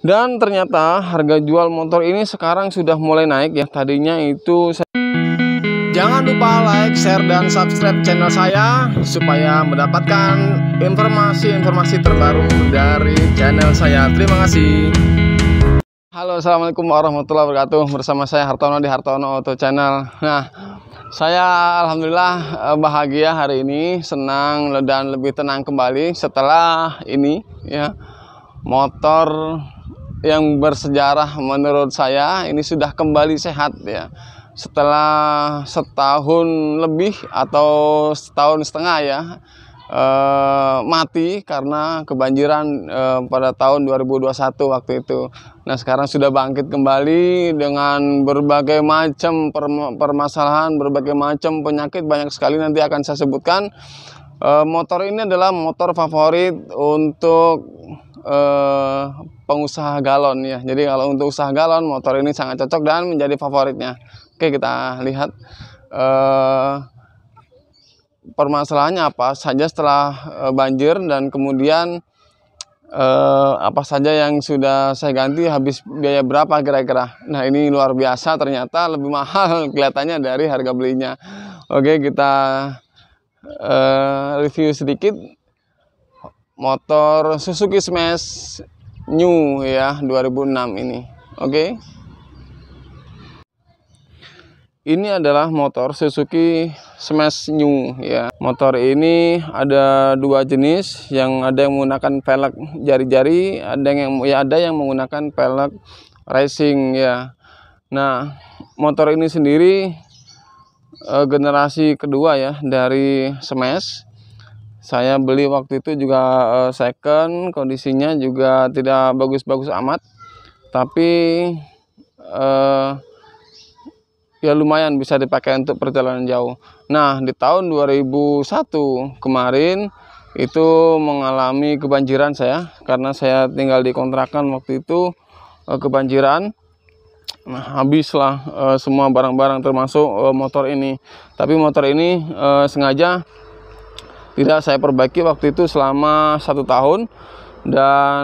Dan ternyata harga jual motor ini sekarang sudah mulai naik ya. Tadinya itu jangan lupa like, share, dan subscribe channel saya supaya mendapatkan informasi-informasi terbaru dari channel saya. Terima kasih. Halo, assalamualaikum warahmatullahi wabarakatuh. Bersama saya Hartono di Hartono Auto Channel. Nah, saya alhamdulillah bahagia hari ini, senang dan lebih tenang kembali setelah ini ya. Motor yang bersejarah menurut saya ini sudah kembali sehat ya. Setelah setahun lebih atau setahun setengah ya mati karena kebanjiran pada tahun 2021 waktu itu. Nah, sekarang sudah bangkit kembali dengan berbagai macam permasalahan, berbagai macam penyakit, banyak sekali nanti akan saya sebutkan. Motor ini adalah motor favorit untuk pengusaha galon ya. Jadi kalau untuk usaha galon, motor ini sangat cocok dan menjadi favoritnya. Oke, kita lihat permasalahannya apa saja setelah banjir, dan kemudian apa saja yang sudah saya ganti, habis biaya berapa kira-kira. Nah, ini luar biasa, ternyata lebih mahal kelihatannya dari harga belinya. Oke, kita review sedikit. Motor Suzuki Smash New ya, 2006 ini. Oke. Ini adalah motor Suzuki Smash New ya. Motor ini ada dua jenis, yang ada yang menggunakan velg jari-jari, ada yang menggunakan velg racing ya. Nah, motor ini sendiri generasi kedua ya dari Smash. Saya beli waktu itu juga second, kondisinya juga tidak bagus-bagus amat, tapi ya lumayan bisa dipakai untuk perjalanan jauh. Nah, di tahun 2001 kemarin itu mengalami kebanjiran saya, karena saya tinggal di kontrakan waktu itu, kebanjiran. Nah, habislah semua barang-barang termasuk motor ini. Tapi motor ini sengaja tidak saya perbaiki waktu itu selama 1 tahun, dan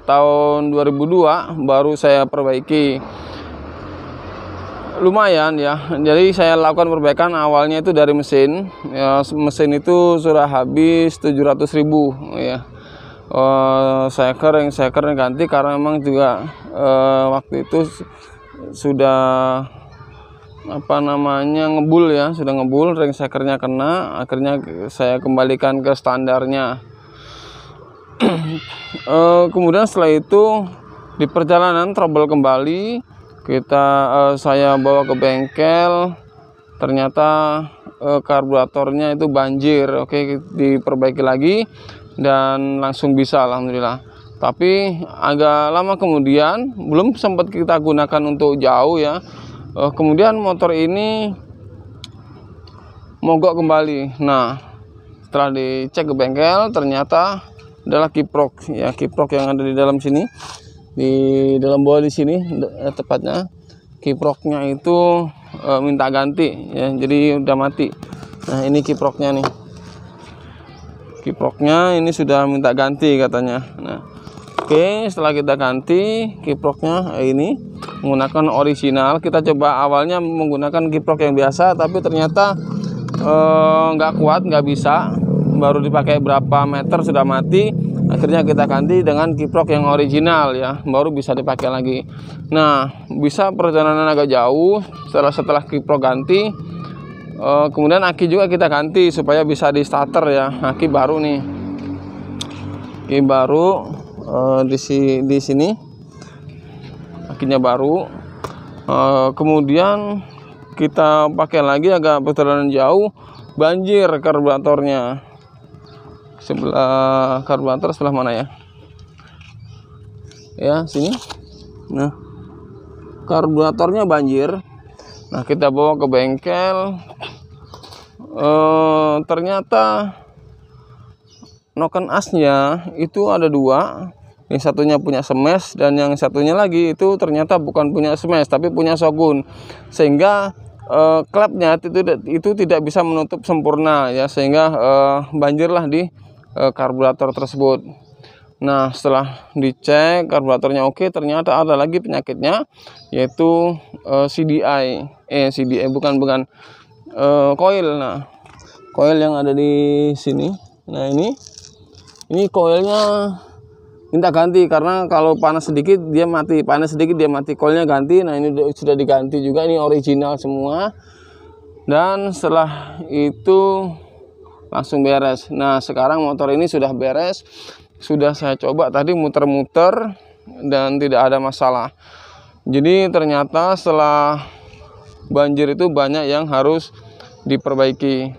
tahun 2002 baru saya perbaiki. Lumayan ya, jadi saya lakukan perbaikan awalnya itu dari mesin ya. Mesin itu sudah habis 700.000 ya. Saya kering ganti karena memang juga waktu itu sudah ngebul ya, sudah ngebul, ring sekernya kena, akhirnya saya kembalikan ke standarnya. Kemudian setelah itu di perjalanan trouble kembali, saya bawa ke bengkel, ternyata karburatornya itu banjir. Oke, diperbaiki lagi dan langsung bisa alhamdulillah. Tapi agak lama kemudian, belum sempat kita gunakan untuk jauh ya. Kemudian motor ini mogok kembali. Nah, setelah dicek ke bengkel, ternyata adalah kiprok ya, kiprok yang ada di dalam sini, di dalam bawah di sini tepatnya. Kiproknya itu minta ganti ya, jadi udah mati. Nah, ini kiproknya nih, kiproknya ini sudah minta ganti katanya. Nah, oke, setelah kita ganti kiproknya ini menggunakan original. Kita coba awalnya menggunakan kiprok yang biasa, tapi ternyata nggak kuat, nggak bisa. Baru dipakai berapa meter sudah mati. Akhirnya kita ganti dengan kiprok yang original ya, baru bisa dipakai lagi. Nah, bisa perjalanan agak jauh setelah kiprok ganti. Kemudian aki juga kita ganti supaya bisa di starter ya. Aki baru nih, aki baru di sini akinya baru. Kemudian kita pakai lagi, agak perjalanan jauh, banjir karburatornya. Sebelah karburator sebelah mana ya? Ya, sini. Nah, karburatornya banjir. Nah, kita bawa ke bengkel. Ternyata noken asnya itu ada dua. Yang satunya punya Smash, dan yang satunya lagi itu ternyata bukan punya Smash tapi punya Shogun, sehingga klepnya itu tidak bisa menutup sempurna ya, sehingga banjirlah di karburator tersebut. Nah, setelah dicek karburatornya oke, ternyata ada lagi penyakitnya, yaitu CDI bukan coil. Nah, coil yang ada di sini. Nah, ini coilnya minta ganti, karena kalau panas sedikit dia mati, coilnya ganti. Nah, ini sudah diganti juga, ini original semua. Dan setelah itu langsung beres. Nah, sekarang motor ini sudah beres. Sudah saya coba tadi muter-muter dan tidak ada masalah. Jadi ternyata setelah banjir itu banyak yang harus diperbaiki.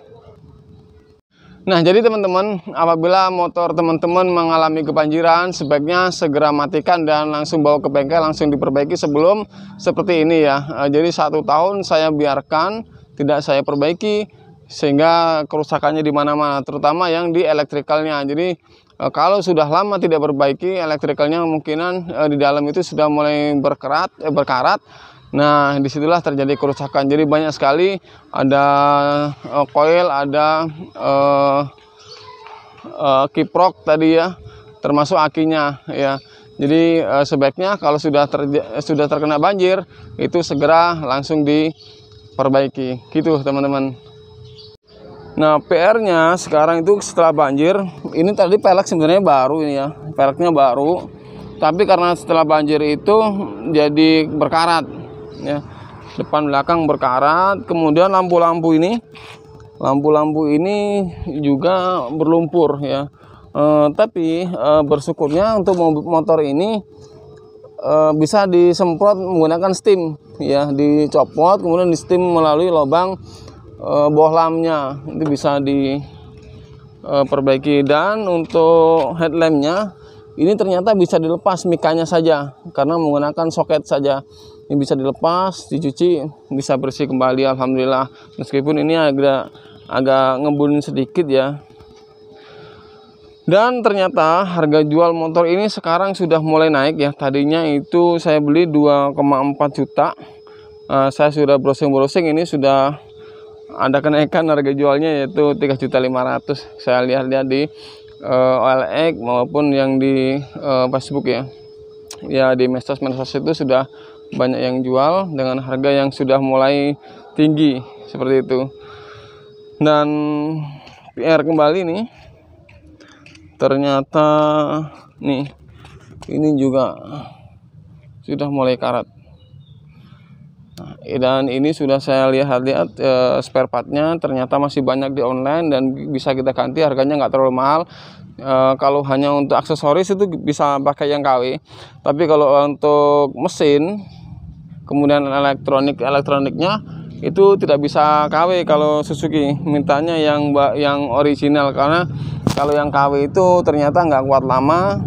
Nah, jadi teman-teman, apabila motor teman-teman mengalami kebanjiran, sebaiknya segera matikan dan langsung bawa ke bengkel, langsung diperbaiki sebelum seperti ini ya. Jadi 1 tahun saya biarkan, tidak saya perbaiki, sehingga kerusakannya di mana-mana, terutama yang di elektrikalnya. Jadi kalau sudah lama tidak perbaiki elektrikalnya, kemungkinan di dalam itu sudah mulai berkarat. Nah, disitulah terjadi kerusakan. Jadi banyak sekali, ada coil, ada kiprok tadi ya, termasuk akinya ya. Jadi sebaiknya kalau sudah terkena banjir, itu segera langsung diperbaiki gitu teman-teman. Nah, PR-nya sekarang itu setelah banjir, ini tadi pelek sebenarnya baru ini ya, peleknya baru, tapi karena setelah banjir itu jadi berkarat ya, depan belakang berkarat. Kemudian lampu-lampu ini juga berlumpur ya. Tapi bersyukurnya untuk motor ini bisa disemprot menggunakan steam ya, dicopot kemudian di steam melalui lubang bohlamnya, itu bisa diperbaiki. Dan untuk headlampnya ini ternyata bisa dilepas mikanya saja, karena menggunakan soket saja. Ini bisa dilepas, dicuci, bisa bersih kembali, alhamdulillah. Meskipun ini agak ngebun sedikit ya. Dan ternyata harga jual motor ini sekarang sudah mulai naik ya. Tadinya itu saya beli 2,4 juta. Saya sudah browsing, ini sudah ada kenaikan harga jualnya, yaitu 3.500.000. Saya lihat-lihat di OLX maupun yang di Facebook ya. Ya, di medsos itu sudah banyak yang jual dengan harga yang sudah mulai tinggi seperti itu. Dan PR kembali nih, ternyata nih, ini juga sudah mulai karat. Dan ini sudah saya lihat-lihat spare partnya, ternyata masih banyak di online dan bisa kita ganti, harganya nggak terlalu mahal. Kalau hanya untuk aksesoris itu bisa pakai yang KW, tapi kalau untuk mesin kemudian elektroniknya itu tidak bisa KW. Kalau Suzuki mintanya yang original, karena kalau yang KW itu ternyata nggak kuat lama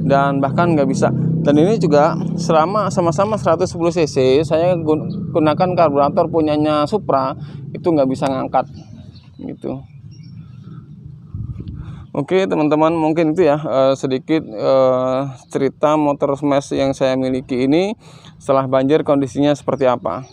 dan bahkan nggak bisa. Dan ini juga selama sama-sama 110 cc, saya gunakan karburator punyanya Supra, itu nggak bisa ngangkat gitu. Oke teman-teman, mungkin itu ya sedikit cerita motor smash yang saya miliki ini setelah banjir kondisinya seperti apa.